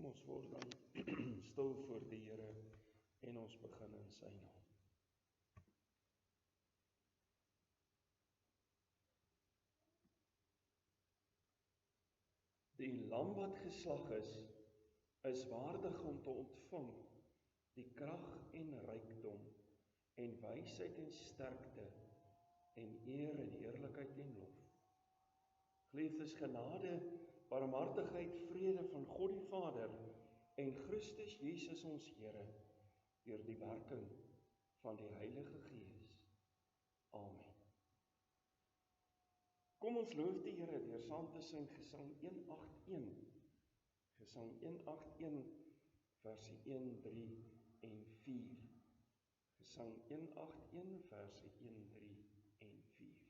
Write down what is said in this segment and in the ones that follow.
Ons word dan stil voor die Here en ons begin in sy naam. Die lam wat geslag is waardig om te ontvang die krag en rykdom en wysheid en sterkte en eer en heerlikheid en lof. Geliefdes, genade, barmhartigheid, vrede van God die Vader en Christus Jesus ons Here deur die werking van die Heilige Gees. Amen. Kom ons loof die Here deur saam te sing Gesang 181. Gesang 181 verse 1, 3 en 4. Gesang 181 verse 1, 3 en 4.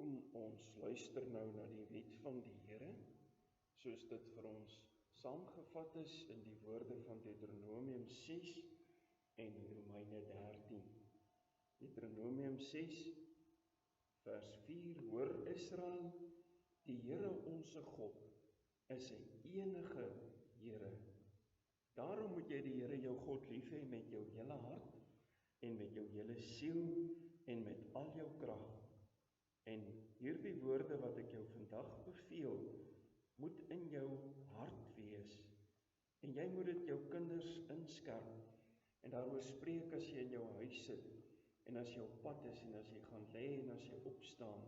Kom ons luister nou na die wet van die Here, soos dit vir ons saamgevat is in die woorde van Deuteronomium 6 en Romeine 13. Deuteronomium 6 vers 4, hoor Israel, die Here onse God is 'n enige Here. Daarom moet jy die Here jou God lief hê met jou hele hart en met jou hele siel en met al jou krag. En hierdie woorde wat ek jou vandag beveel, moet in jou hart wees. En jy moet dit jou kinders inskerp en daaroor spreek as jy in jou huis sit en as jy op pad is en as jy gaan lê en as jy opstaan.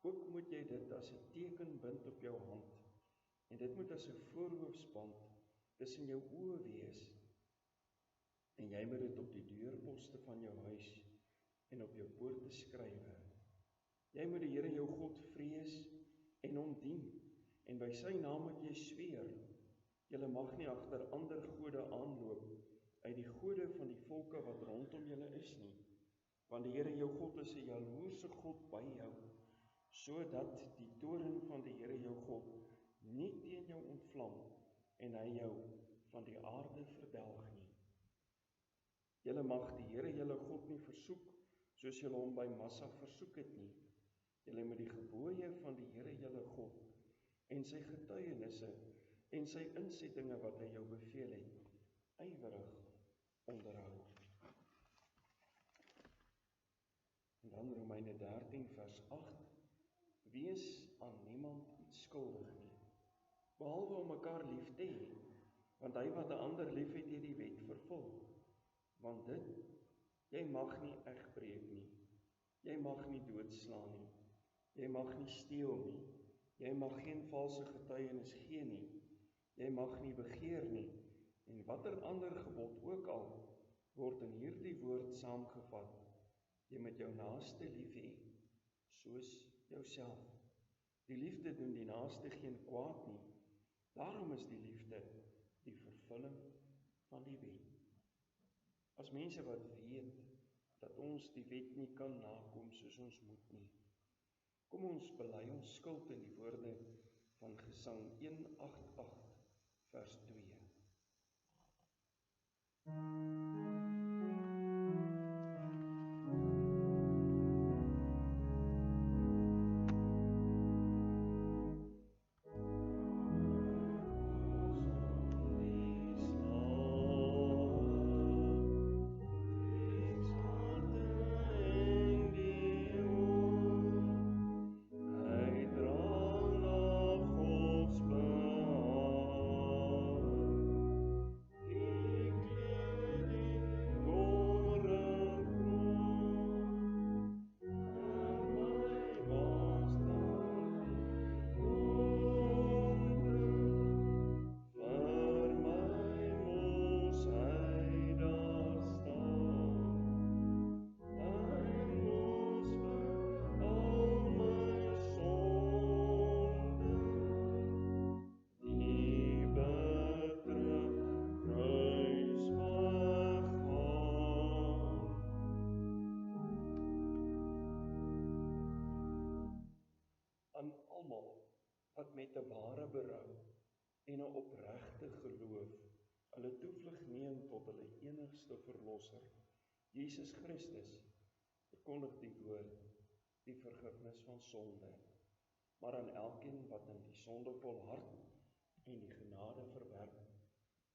Ook moet jy dit as 'n teken bind op jou hand en dit moet as 'n voorhoofsband tussen jou oë wees. En jy moet dit op die deurposte van jou huis en op jou poorte skrywe. Jy moet die Here jou God vrees en hom dien, en by sy naam moet jy sweer. Julle mag nie agter ander gode aanloop uit die gode van die volke wat rondom julle is nie, want die Here jou God is 'n jaloerse God by jou, sodat die toorn van die Here jou God nie teen jou ontvlam en hy jou van die aarde verdelg nie. Julle mag die Here julle God nie versoek soos julle hom by Massa versoek het nie. Julle moet die gebooie van die Here julle God en sy getuienisse en sy insettinge wat hy jou beveel het, ywerig onderhou. En dan Romeine 13 vers 8, wees aan niemand iets skuldig nie, behalwe om mekaar lief te hê, want hy wat 'n ander lief het, het die wet vervul. Want dit, jy mag nie egbreek nie, jy mag nie doodslaan nie, jy mag nie steel nie, jy mag geen valse getuienis gee nie, jy mag nie begeer nie, en watter ander gebod ook al, word in hierdie woord saamgevat, jy moet jou naaste lief hê, soos jouself. Die liefde doen die naaste geen kwaad nie, daarom is die liefde die vervulling van die wet. As mense wat weet, dat ons die wet nie kan nakom soos ons moet nie, kom ons bely ons skuld in die woorde van Gesang 188 vers 2. Aan almal wat met 'n ware berou en 'n opregte geloof hulle toevlug neem tot hulle enigste verlosser, Jesus Christus, verkondig die woord, die vergifnis van sonde. Maar aan elkeen wat in die sonde volhard en die genade verwerp,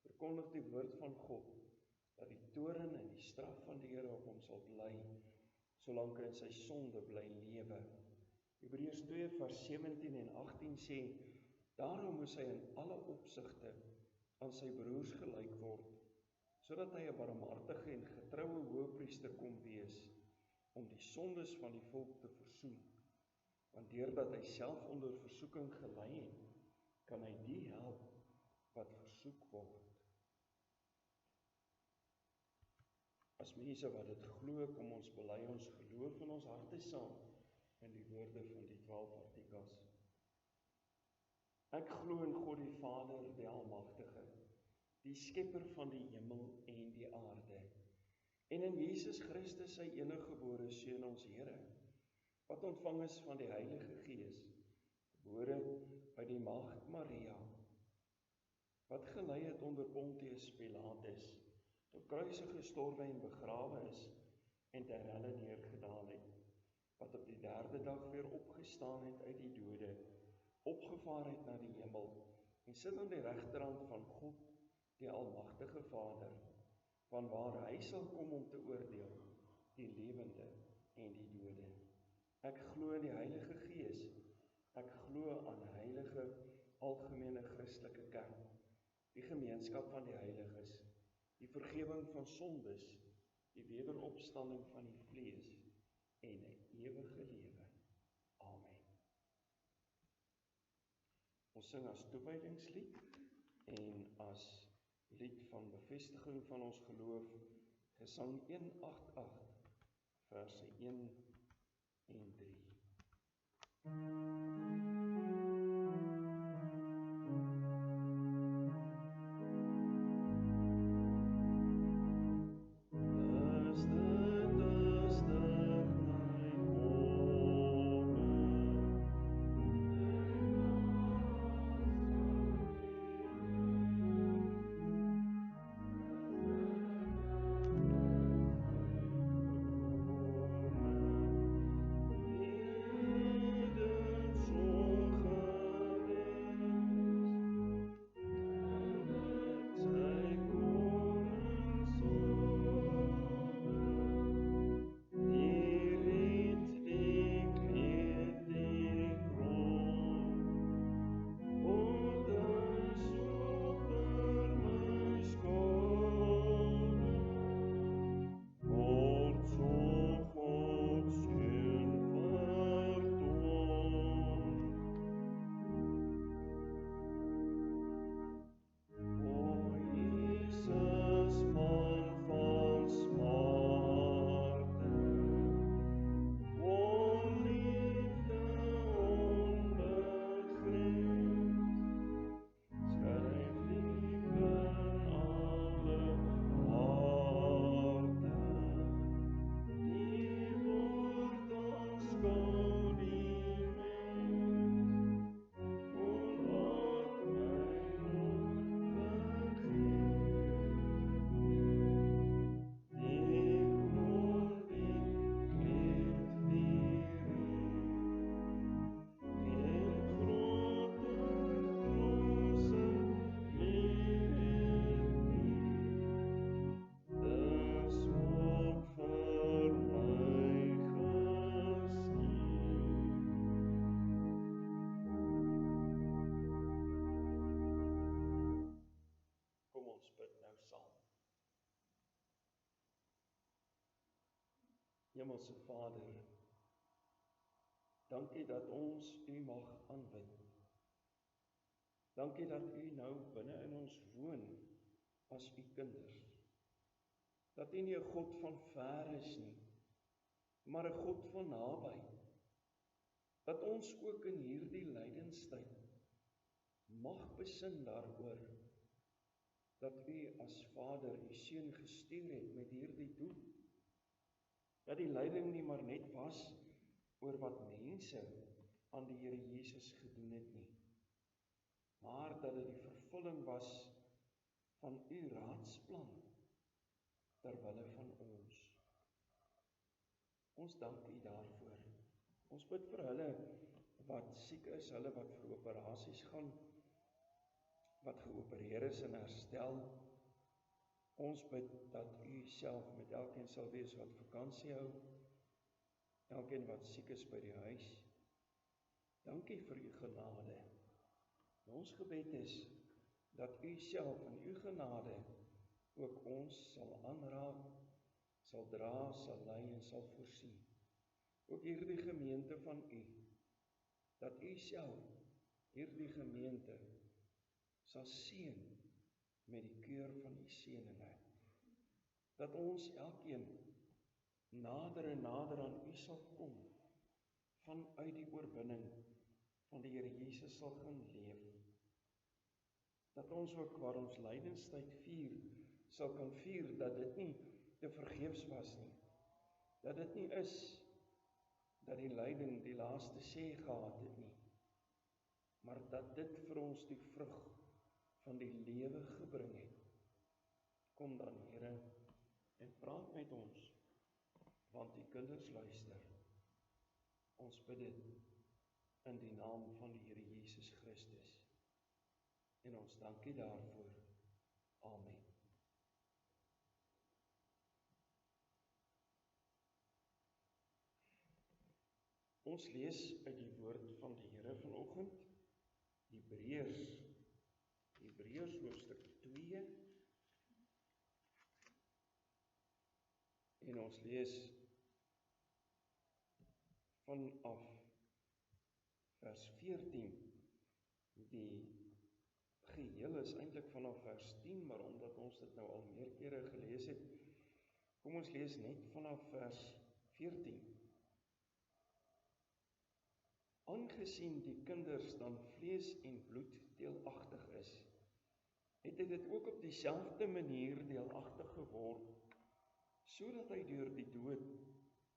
verkondig die woord van God, dat die toorn en die straf van die Here op hom sal bly, solank hy in sy sonde bly lewe. Hebreërs 2 vers 17 en 18 sê, daarom moes hy in alle opsigte aan sy broers gelyk word, sodat hy 'n barmhartige en getroue hoëpriester kon wees, om die sondes van die volk te versoen. Want deurdat hy self onder versoeking gelei het, kan hy die help wat versoek word. As mense wat dit glo, kom ons bely ons geloof in ons harte saam, in die woorde van die 12 artikels. Ek glo in God die Vader, die Almagtige, die skepper van die hemel en die aarde, en in Jesus Christus sy eniggebore Seun ons Here, wat ontvang is van die Heilige Gees, gebore by die Maagd Maria, wat gelei het onder Pontius Pilatus, tot kruisig gestorwe en begrawe is, en ter helle neergedaal het, wat op die 3de dag weer opgestaan het uit die dode, opgevaar het na die hemel, en sit aan die regterhand van God, die Almagtige Vader, vanwaar hy sal kom om te oordeel, die lewende en die dode. Ek glo in die Heilige Gees, ek glo aan 'n heilige, algemene Christelike kerk, die gemeenskap van die heiliges, die vergifnis van sondes, die wederopstanding van die vlees, en 'n ewige lewe. Amen. Ons sing as toewydingslied en as lied van bevestiging van ons geloof, Gesang 188, verse 1 en 3. Hemelse Vader, dankie dat ons U mag aanbid. Dankie dat U nou binne in ons woon as U kinders. Dat U nie 'n God van ver is nie, maar 'n God van naby. Dat ons ook in hierdie lydenstyd mag besin daaroor dat U as Vader U Seun gestuur het met hierdie doel. Dat die lyding nie maar net was oor wat mense aan die Here Jesus gedoen het nie, maar dat dit die vervulling was van U raadsplan ter wille van ons. Ons dank U daarvoor. Ons bid vir hulle wat siek is, hulle wat vir operasies gaan, wat geopereer is en herstel. Ons bid dat U self met elkeen sal wees wat vakansie hou, elkeen wat siek is by die huis. Dankie vir U genade. Ons gebed is dat U self in U genade ook ons sal aanraak, sal dra, sal lei en sal voorsien. Ook hierdie gemeente van U, dat U self hierdie gemeente sal seën met die keur van U seëninge. Dat ons elkeen nader en nader aan U sal kom, vanuit die oorwinning van die Here Jesus sal gaan leef. Dat ons ook waar ons lydenstyd vier, sal kan vier dat dit nie te vergeefs was nie. Dat dit nie is dat die lyding die laaste sê gehad het nie, maar dat dit vir ons die vrug van die lewe gebring het. Kom dan, Here, en praat met ons, want die kinders luister. Ons bid dit in die naam van die Here Jesus Christus. En ons dankie daarvoor. Amen. Ons lees uit die woord van die Here vanoggend, Hebreërs hoofstuk 2, en ons lees vanaf vers 14, die geheel is eintlik vanaf vers 10, maar omdat ons dit nou al meer kere gelees het, kom ons lees net vanaf vers 14. Aangesien die kinders dan vlees en bloed deelagtig is, het hy dit ook op dieselfde manier deelagtig geword, sodat hy deur die dood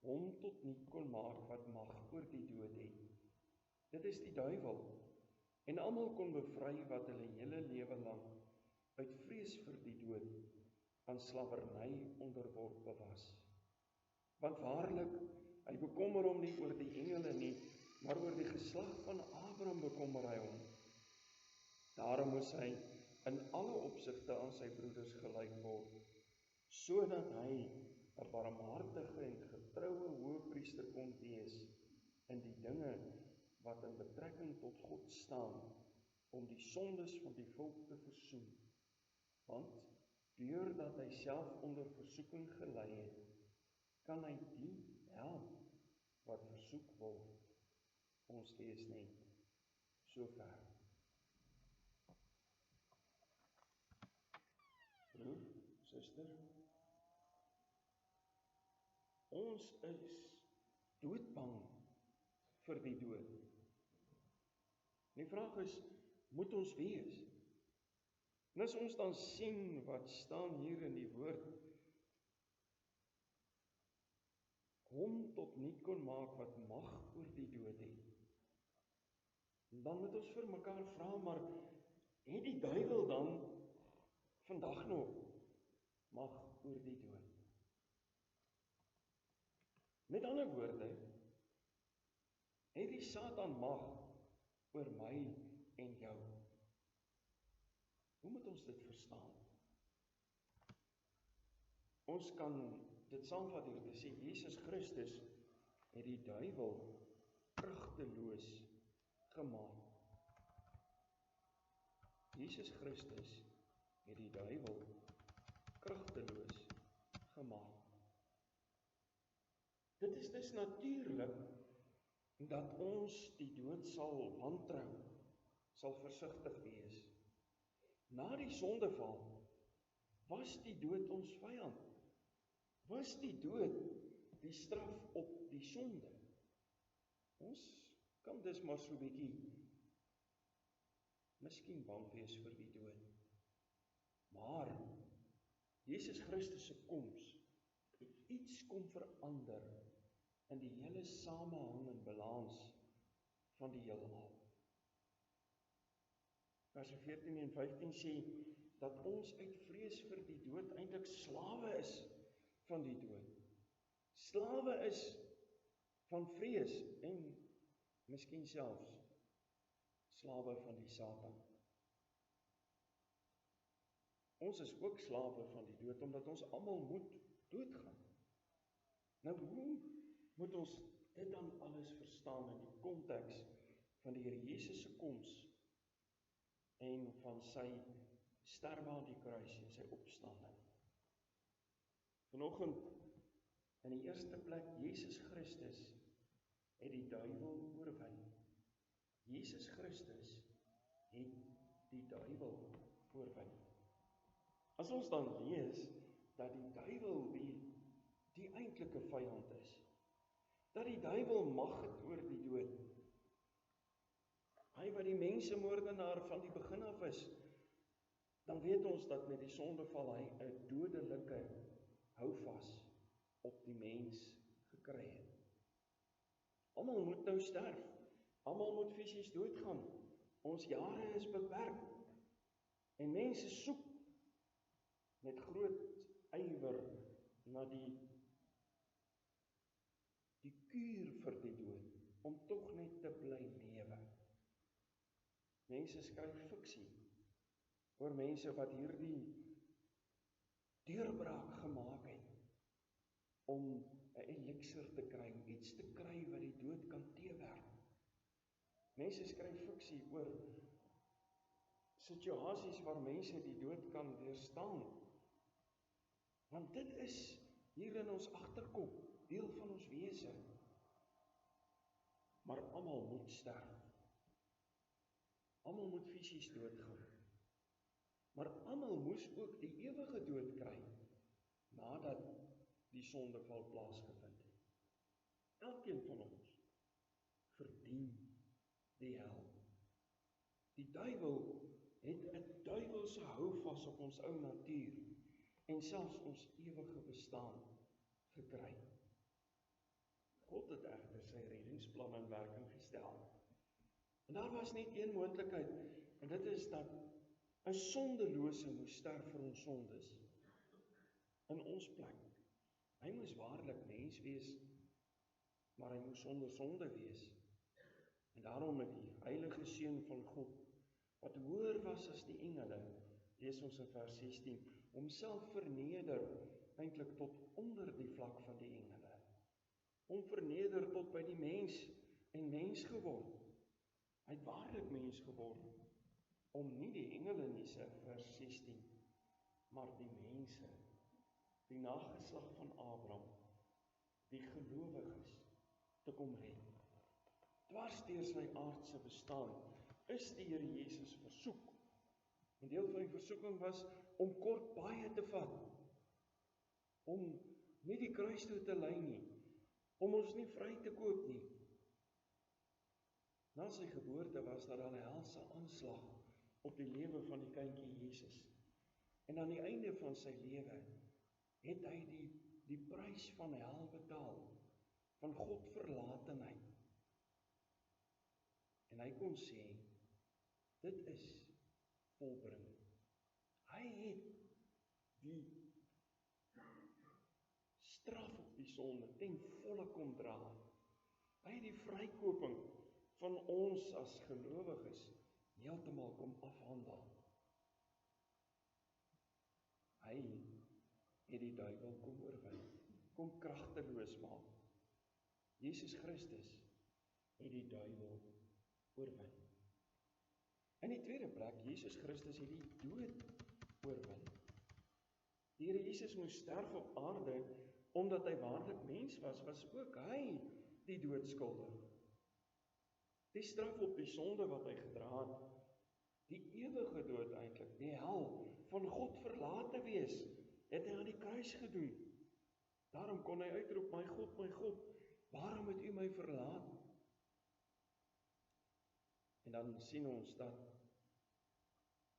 hom tot niet kon maak wat mag oor die dood het. Dit is die duiwel, en almal kon bevry wat hulle hele lewe lang uit vrees vir die dood aan slawerny onderworpe was. Want waarlik, hy bekommer hom nie oor die engele nie, maar oor die geslag van Abraham bekommer hy hom. Daarom moes hy in alle opsigte aan sy broeders gelyk word, sodat hy 'n barmhartige en getroue hoëpriester kon wees in die dinge wat in betrekking tot God staan, om die sondes van die volk te versoen. Want deurdat hy self onder versoeking gelei het, kan hy die help wat versoek word. Ons lees net so ver. Broer, suster, ons is doodbang vir die dood. Die vraag is, moet ons wees? En as ons dan sien wat staan hier in die woord, hom tot niet kon maak wat mag oor die dood het, dan moet ons vir mekaar vra, maar het die duiwel dan vandag nog mag oor die dood? Met ander woorde, het die Satan mag oor my en jou? Hoe moet ons dit verstaan? Ons kan dit saamvat deur te sê, Jesus Christus het die duiwel kragteloos gemaak. Jesus Christus het die duiwel kragteloos gemaak. Dit is dus natuurlik dat ons die dood sal wantrou, sal versigtig wees. Na die sondeval was die dood ons vyand. Was die dood die straf op die sonde? Ons kan dus maar so 'n bietjie miskien bang wees vir die dood. Maar Jesus Christus se koms het iets kom verander in die hele samehang en balans van die heelal. Vers 14 en 15 sê dat ons uit vrees vir die dood eintlik slawe is van die dood. Slawe is van vrees en miskien selfs slawe van die Satan. Ons is ook slawe van die dood, omdat ons almal moet doodgaan. Nou, hoe moet ons dit dan alles verstaan in die konteks van die Here Jesus se koms en van sy sterwe aan die kruis en sy opstanding? Vanoggend, in die eerste plek, Jesus Christus het die duiwel oorwin. Jesus Christus het die duiwel oorwin. As ons dan lees dat die duiwel die eintlike vyand is, dat die duiwel mag het oor die dood, hy wat die mensemoordenaar van die begin af is, dan weet ons dat met die sondeval hy 'n dodelike houvas op die mens gekry het. Almal moet nou sterf, almal moet fisies doodgaan, ons jare is beperk, en mense soek met groot ywer na die kuur vir die dood, om tog net te bly lewe. Mense skryf fiksie oor mense wat hierdie deurbraak gemaak het om 'n elixir te kry, iets te kry wat die dood kan teewerk. Mense skryf fiksie oor situasies waar mense die dood kan weerstaan. Want dit is hier in ons agterkop, deel van ons wese. Maar almal moet sterf. Almal moet fisies doodgaan. Maar almal moes ook die ewige dood kry, nadat die sondeval plaasgevind het. Elkeen van ons verdien die hel. Die duiwel het 'n duiwelse houvas op ons ou natuur, en selfs ons ewige bestaan gekry. God het egter sy reddingsplan in werking gestel. En daar was net een moontlikheid, en dit is dat 'n sondelose moes sterf vir ons sondes in ons plek. Hy moes waarlik mens wees, maar hy moes sonder sonde wees. En daarom het die heilige seun van God, wat hoër was as die engele, lees ons in vers 16, homself verneder, eintlik tot onder die vlak van die engele. Hom verneder tot by die mens en mens geword. Hy het waarlik mens geword, om nie die engele nie, sê vers 16, maar die mense, die nageslag van Abraham, die gelowiges, te kom red. Dwars deur sy aardse bestaan is die Here Jesus versoek. En deel van die versoeking was om kort baie te vat, om nie die kruis toe te lei nie, om ons nie vry te koop nie. Na sy geboorte was daar 'n helse aanslag op die lewe van die kindjie Jesus. En aan die einde van sy lewe het hy die prys van hel betaal, van God verlatenheid. En hy kon sê, dit is volbring. Hy het die straf op die sonde ten volle kom dra. Hy het die vrykoping van ons as gelowiges heeltemal kom afhandel. Hy het die duiwel kom oorwin, kom kragteloos maak. Jesus Christus het die duiwel oorwin. In die tweede plek, Jesus Christus het die dood oorwin. Die Here Jesus moes sterf op aarde omdat hy waarlik mens was ook hy die dood skuldig. Die straf op die sonde wat hy gedra het, die ewige dood eintlik, die hel, van God verlate wees, het hy aan die kruis gedoen. Daarom kon hy uitroep, my God, waarom het u my verlaat? En dan sien ons dat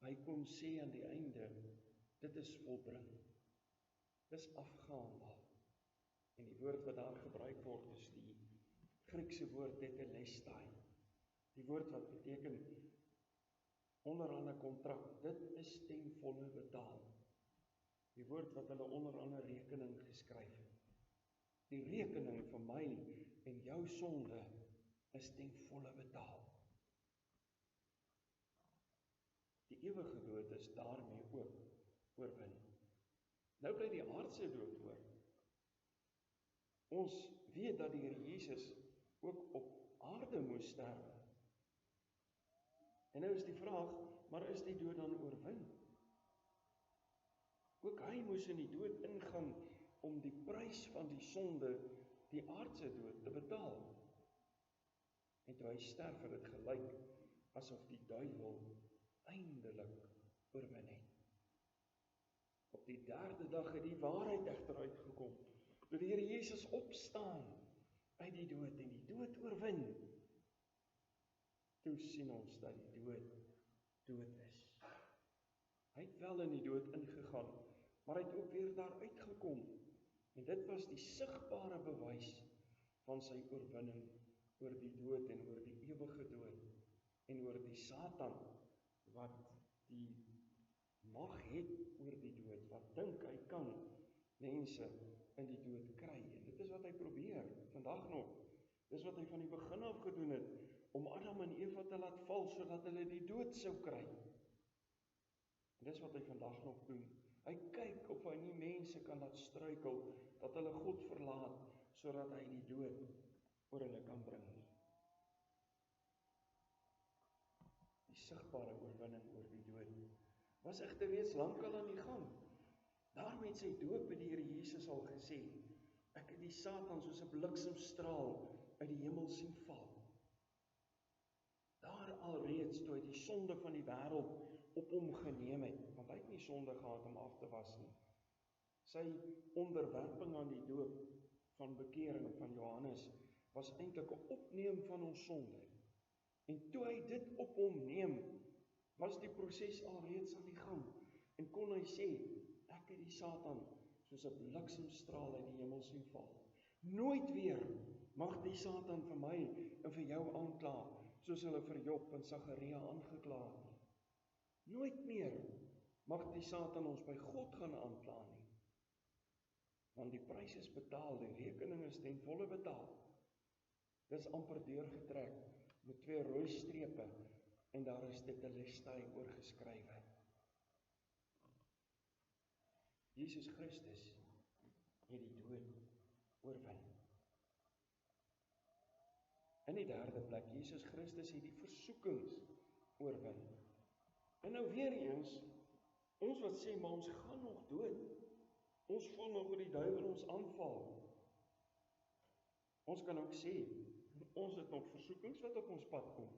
hy kon sê aan die einde, dit is volbring, dit is afgehandel. En die woord wat daar gebruik word is die Griekse woord tetelestai. Die woord wat beteken onderaan 'n kontrak, dit is ten volle betaal. Die woord wat hulle onderaan 'n rekening geskryf het. Die rekening vir my en jou sonde is ten volle betaal. Die ewige dood is daarmee ook oorwin. Nou bly die aardse dood oor. Ons weet dat die Here Jesus ook op aarde moes sterwe. En nou is die vraag, maar is die dood dan oorwin? Ook hy moes in die dood ingaan om die prys van die sonde, die aardse dood, te betaal. En toe hy sterf, het dit gelyk asof die duiwel eindelik oorwin het. Op die 3de dag het die waarheid egter uitgekom, toe die Here Jesus opstaan uit die dood en die dood oorwin. Toe sien ons dat die dood is. Hy het wel in die dood ingegaan, maar hy het ook weer daar uitgekom. En dit was die sigbare bewys van sy oorwinning oor die dood en oor die ewige dood en oor die Satan wat die mag het oor die dood, wat dink hy kan mense in die dood kry. En dit is wat hy probeer, vandag nog. Dis wat hy van die begin af gedoen het, om Adam en Eva te laat val, sodat hulle die dood sou kry. En dis wat hy vandag nog doen. Hy kyk of hy nie mense kan laat struikel, dat hulle God verlaat, sodat hy die dood oor hulle kan bring nie. Die sigbare oorwinning oor die dood was egter reeds lankal aan die gang. Daarom het sy doop by die Here Jesus al gesê, ek het die Satan soos 'n bliksemstraal uit die hemel sien val. Daar alreeds toe hy die sonde van die wêreld op hom geneem het, want hy het nie sonde gehad om af te was nie. Sy onderwerping aan die doop van bekering van Johannes was eintlik 'n opneem van ons sonde. En toe hy dit op hom neem, was die proses alreeds aan die gang. En kon hy sê, ek het die Satan soos 'n bliksemstraal uit die hemel sien val. Nooit weer mag die Satan vir my en vir jou aankla, soos hulle vir Job en Sagaria aangekla het nie. Nooit meer mag die Satan ons by God gaan aankla nie. Want die prys is betaal, die rekening is ten volle betaal. Dit is amper deurgetrek met 2 rooi strepe en daar is tetelestai oorgeskrywe. Jesus Christus het die dood oorwin. In die 3de plek, Jesus Christus het die versoekings oorwin. En nou weer eens, ons wat sê, maar ons gaan nog dood. Ons voel nog hoe die duiwel ons aanval. Ons kan ook sê, ons het nog versoekings wat op ons pad kom.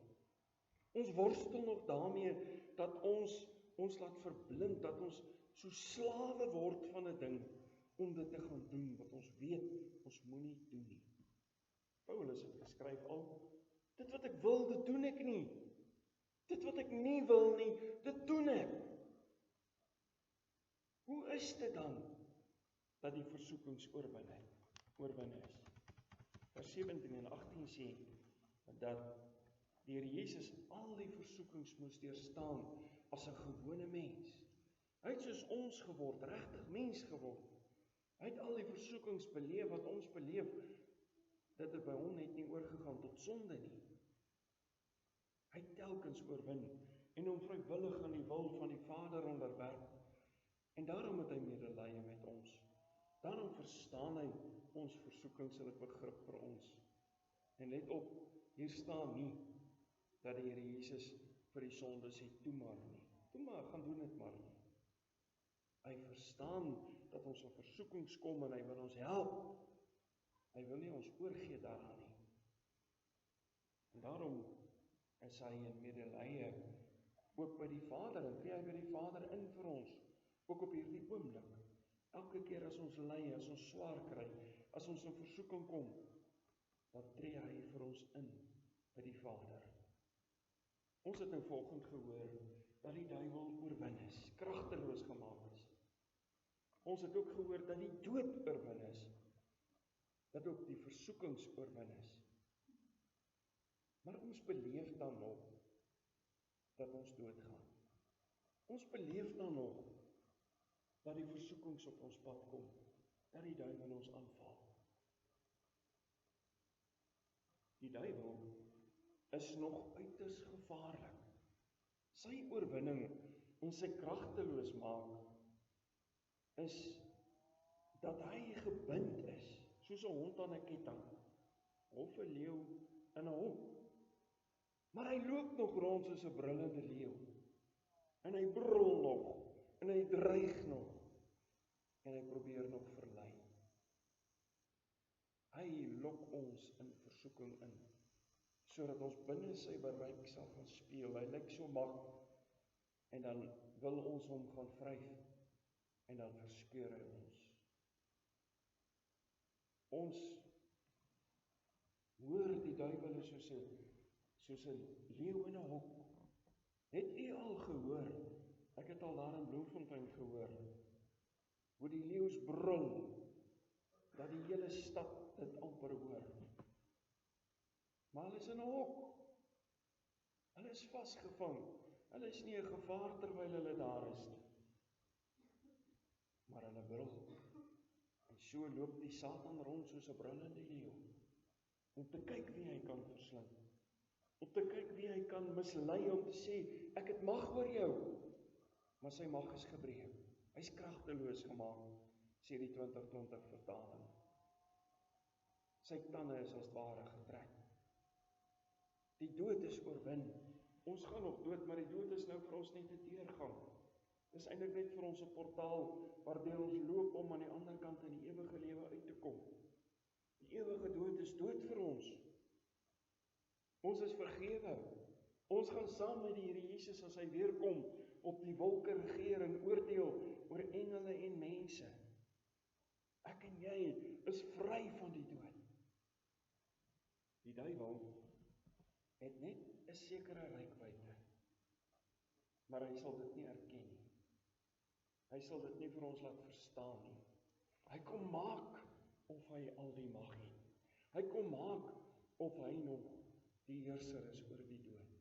Ons worstel nog daarmee dat ons laat verblind, dat ons so slawe word van 'n ding om dit te gaan doen wat ons weet ons moenie doen nie. Paulus het geskryf al, dit wat ek wil, dit doen ek nie. Dit wat ek nie wil nie, dit doen ek. Hoe is dit dan dat die versoekings oorwin is? Vers 17 en 18 sê dat die Here Jesus al die versoekings moes deurstaan as 'n gewone mens. Hy het soos ons geword, regtig mens geword. Hy het al die versoekings beleef wat ons beleef, dat dit by hom net nie oorgegaan tot sonde nie. Hy het telkens oorwin en hom vrywillig aan die wil van die Vader onderwerp. En daarom het hy medelee met ons. Daarom verstaan hy ons versoekings en het begrip vir ons. En let op, hier staan nie dat die Here Jesus vir die sonde sê, toe maar nie. Toe maar, gaan doen dit maar nie. Hy verstaan dat ons in versoekings kom en hy wil ons help. Hy wil nie ons oorgee daaraan nie. En daarom is hy in medelee ook by die Vader, en tree hy by die Vader in vir ons, ook op hierdie oomblik. Elke keer as ons ly, as ons swaar kry, as ons in versoeking kom, dan tree hy vir ons in by die Vader. Ons het nou volgend gehoor dat die duiwel oorwin is, kragteloos gemaak is. Ons het ook gehoor dat die dood oorwin is, dat ook die versoekings oorwin is. Maar ons beleef dan nog dat ons doodgaan. Ons beleef dan nog dat die versoekings op ons pad kom, dat die duiwel ons aanval. Die duiwel is nog uiters gevaarlik. Sy oorwinning en sy kragteloos maak is dat hy gebind is, soos 'n hond aan 'n ketting, of 'n leeu in 'n hok. Maar hy loop nog rond soos 'n brullende leeu. En hy brul nog, en hy dreig nog, en hy probeer nog verlei. Hy lok ons in versoeking in, sodat ons binne sy bereik sal gaan speel. Hy lyk so mak, en dan wil ons hom gaan vryf, en dan verskeur hy ons. Ons hoor die duiwel is soos 'n leeu in 'n hok. Het u al gehoor, ek het al daar in Bloemfontein gehoor, hoe die leeu's brul, dat die hele stad dit amper hoor. Maar hulle is in 'n hok. Hulle is vasgevang. Hulle is nie 'n gevaar terwyl hulle daar is nie. Maar hulle brul. En so loop die Satan rond soos 'n brullende leeu, om te kyk wie hy kan verslind. Om te kyk wie hy kan mislei, om te sê, ek het mag oor jou. Maar sy mag is gebreek. Hy's kragteloos gemaak, sê die 2020 vertaling. Sy tande is as ware getrek. Die dood is oorwin. Ons gaan nog dood, maar die dood is nou vir ons net 'n deurgang. Dis eintlik net vir ons 'n portaal, waardeur ons loop om aan die ander kant in die ewige lewe uit te kom. Die ewige dood is dood vir ons. Ons is vergewe. Ons gaan saam met die Here Jesus as hy weer kom, op die wolke regeer en oordeel oor engele en mense. Ek en jy is vry van die dood. Die duiwel het net 'n sekere reikwyte, maar hy sal dit nie erken nie. Hy sal dit nie vir ons laat verstaan nie. Hy kom maak of hy al die mag het. Hy kom maak of hy nog die heerser is oor die dood.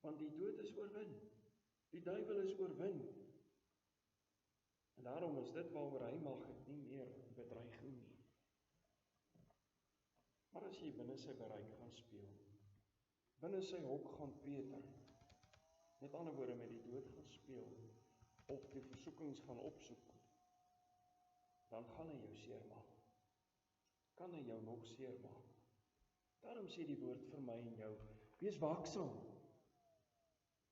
Want die dood is oorwin. Die duiwel is oorwin. En daarom is dit waaroor hy mag het nie meer bedreiging nie. Maar as jy binne sy bereik gaan speel, binne sy hok gaan peter, met ander woorde met die dood gaan speel, of die versoekings gaan opsoek, dan gaan hy jou seermaak. Kan hy jou nog seermaak. Daarom sê die woord vir my en jou, wees waaksaam,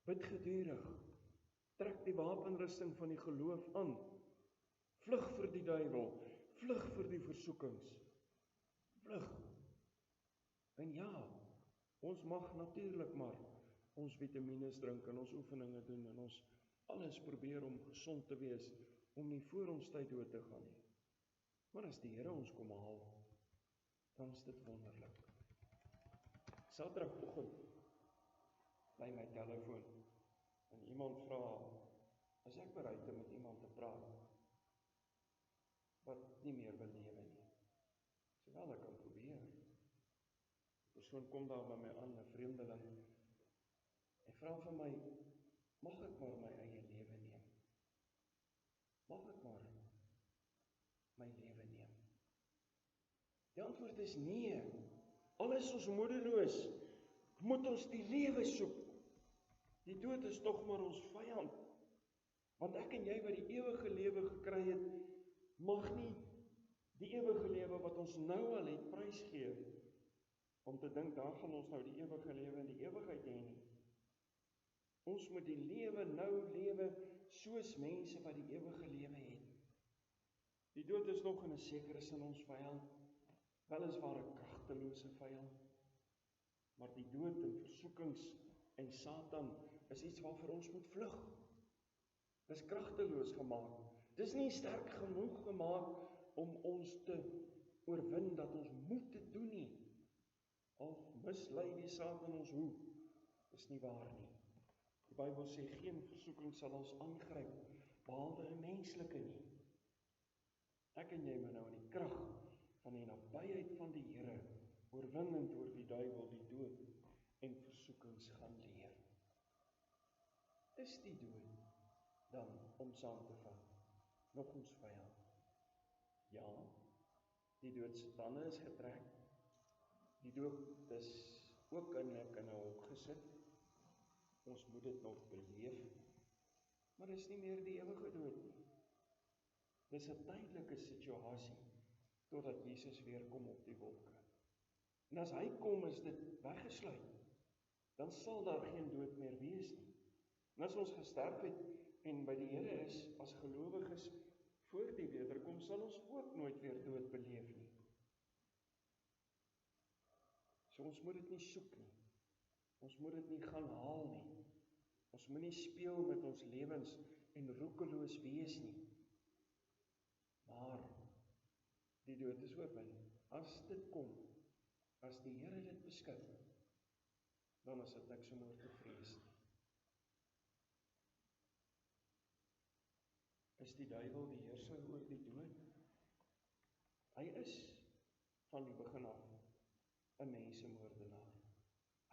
bid gedurig, trek die wapenrusting van die geloof aan, vlug vir die duiwel, vlug vir die versoekings, vlug. En ja, ons mag natuurlik maar ons vitamines drink en ons oefeninge doen en ons alles probeer om gesond te wees, om nie voor ons tyd dood te gaan nie. Maar as die Here ons kom haal, dan is dit wonderlik. Saterdagoggend by my telefoon en iemand vra, is ek bereid om met iemand te praat wat nie meer wil lewe nie. Sê wel, ek kan probeer. Die persoon kom daar by my aan, 'n vreemdeling. Hy vra vir my, mag ek maar my eie lewe neem? Mag ek maar my lewe neem? Die antwoord is nee. Al is ons moedeloos, moet ons die lewe soek. Die dood is tog maar ons vyand. Want ek en jy wat die ewige lewe gekry het, mag nie die ewige lewe wat ons nou al het prysgee, om te dink, dan gaan ons nou die ewige lewe in die ewigheid hê nie. Ons moet die lewe nou lewe soos mense wat die ewige lewe het. Die dood is nog in 'n sekere sin ons vyand, weliswaar 'n kragtelose vyand, maar die dood en versoekings en Satan is iets waarvoor ons moet vlug. Dis kragteloos gemaak. Dis nie sterk genoeg gemaak om ons te oorwin dat ons moet dit doen nie. Al mislei die Satan ons hoe, is nie waar nie. Die Bybel sê geen versoeking sal ons aangryp, behalwe 'n menslike nie. Ek en jy moet nou in die krag van die nabyheid van die Here oorwinnend oor die duiwel, die dood en versoekings gaan leef. Is die dood dan om saam te vat nog ons vyand? Ja, die dood se tande is getrek. Die dood is ook in 'n hok gesit. Ons moet dit nog beleef, maar dis nie meer die ewige dood nie. Dis 'n tydelike situasie totdat Jesus weer kom op die wolke. En as hy kom, is dit weggesluit. Dan sal daar geen dood meer wees nie. En as ons gesterf het en by die Here is as gelowiges voor die wederkoms, sal ons ook nooit weer dood beleef nie. So ons moet dit nie soek nie. Ons moet dit nie gaan haal nie. Ons moet nie speel met ons lewens en roekeloos wees nie. Maar die dood is oorwin. As dit kom, as die Here dit beskik, dan is dit niks om oor te vrees nie. Is die duiwel die heerser oor die dood? Hy is van die begin af 'n mensemoordenaar.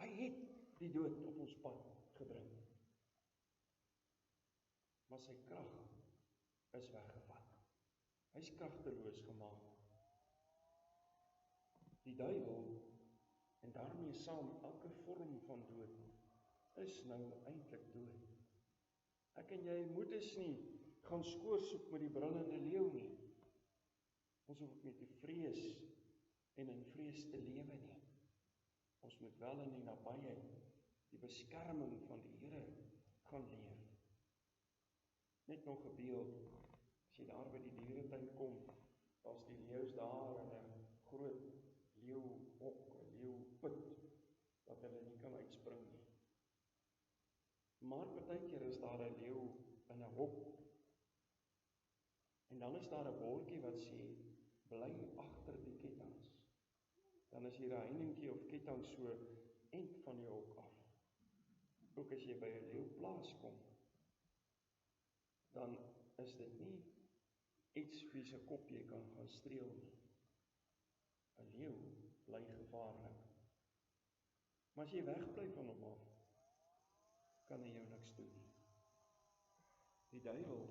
Hy het die dood op ons pad gebring. Maar sy krag is weggevat. Hy's kragteloos gemaak. Die duiwel, en daarmee saam elke vorm van dood, is nou eintlik dood. Ek en jy moet dus nie gaan skoorsoek met die brullende leeu nie. Ons hoef nie te vrees en in vrees te lewe nie. Ons moet wel in die nabyheid, die beskerming van die Here gaan leef. Net nog 'n beeld, as jy daar by die dieretuin kom, daar's die leeu's daar in 'n groot leeuhok, 'n leeuput, dat hulle nie kan uitspring nie. Maar partykeer is daar 'n leeu in 'n hok, en dan is daar 'n bordjie wat sê, bly agter die kettinge. Dan is hier 'n heiningetjie of ketting so end van die hok af. Ook as jy by 'n leeuplaas kom, dan is dit nie iets wie se kop jy kan gaan streel nie. 'n Leeu bly gevaarlik. Maar as jy wegbly van hom af, kan hy jou niks doen nie. Die duiwel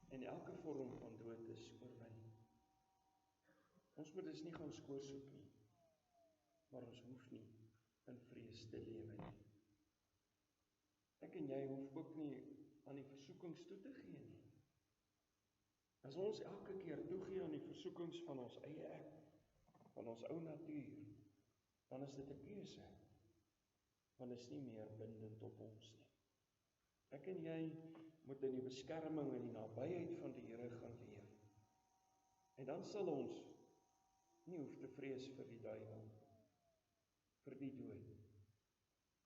en elke vorm van dood is oorwin. Ons moet dus nie gaan skoorsoek nie, maar ons hoef nie in vrees te lewe nie. Ek en jy hoef ook nie aan die versoekings toe te gee nie. As ons elke keer toegee aan die versoekings van ons eie ek, van ons ou natuur, dan is dit 'n keuse, want dit is nie meer bindend op ons nie. Ek en jy moet in die beskerming en die nabyheid van die Here gaan leef. En dan sal ons nie hoef te vrees vir die duiwel, vir die dood,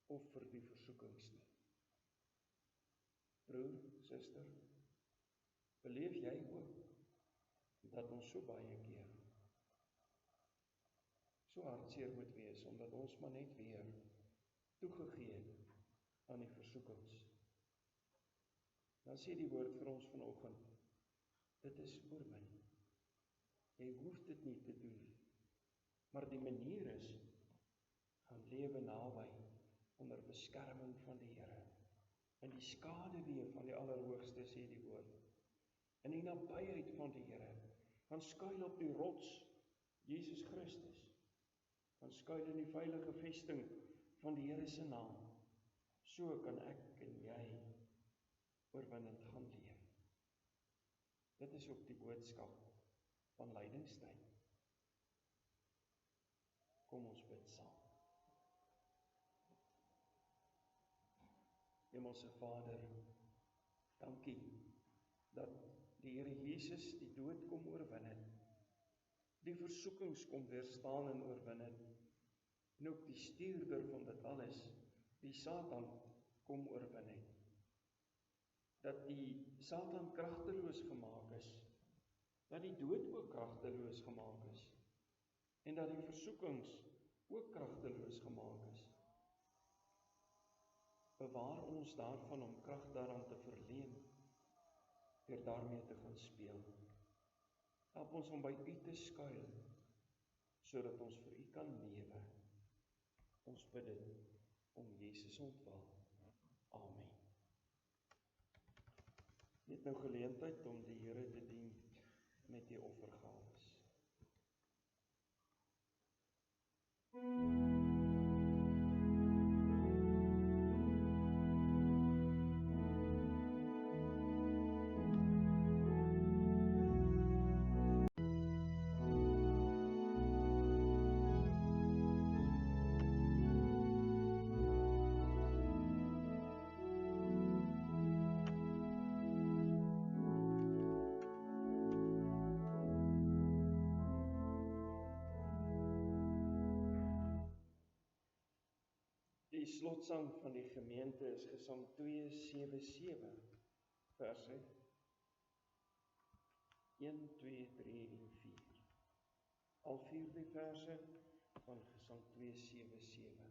of vir die versoekings nie. Broer, suster, beleef jy ook dat ons so baie keer so hartseer moet wees, omdat ons maar net weer toegegee het aan die versoekings? Dan sê die woord vir ons vanoggend, dit is oorwin. Jy hoef dit nie te doen nie. Maar die manier is, gaan lewe naby, onder beskerming van die Here. In die skaduwee van die Allerhoogste, sê die woord. In die nabyheid van die Here. Gaan skuil op die rots, Jesus Christus. Gaan skuil in die veilige vesting van die Here se naam. So kan ek en jy oorwinnend gaan leef. Dit is ook die boodskap van lydingstyd. Kom ons bid saam. Hemelse Vader, dankie dat die Here Jesus die dood kom oorwin het, die versoekings kom weerstaan en oorwin het, en ook die stuurder van dit alles, die Satan, kom oorwin het. Dat die Satan kragteloos gemaak is, dat die dood ook kragteloos gemaak is, en dat die versoekings ook kragteloos gemaak is. Bewaar ons daarvan om krag daaraan te verleen, deur daarmee te gaan speel. Help ons om by U te skuil, sodat ons vir U kan lewe. Ons bid dit om Jesus ontwil. Amen. Net nou geleentheid om die Here te dien met die offergawes. Die slotsang van die gemeente is Gesang 277, verse 1, 2, 3 en 4. Al 4 die verse van Gesang 277.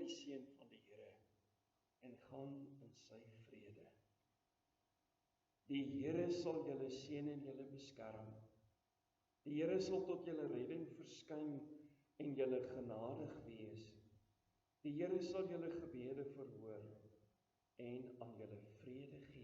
die seën van die Here en gaan in sy vrede. Die Here sal julle seën en julle beskerm. Die Here sal tot julle redding verskyn en julle genadig wees. Die Here sal julle gebede verhoor en aan julle vrede gee.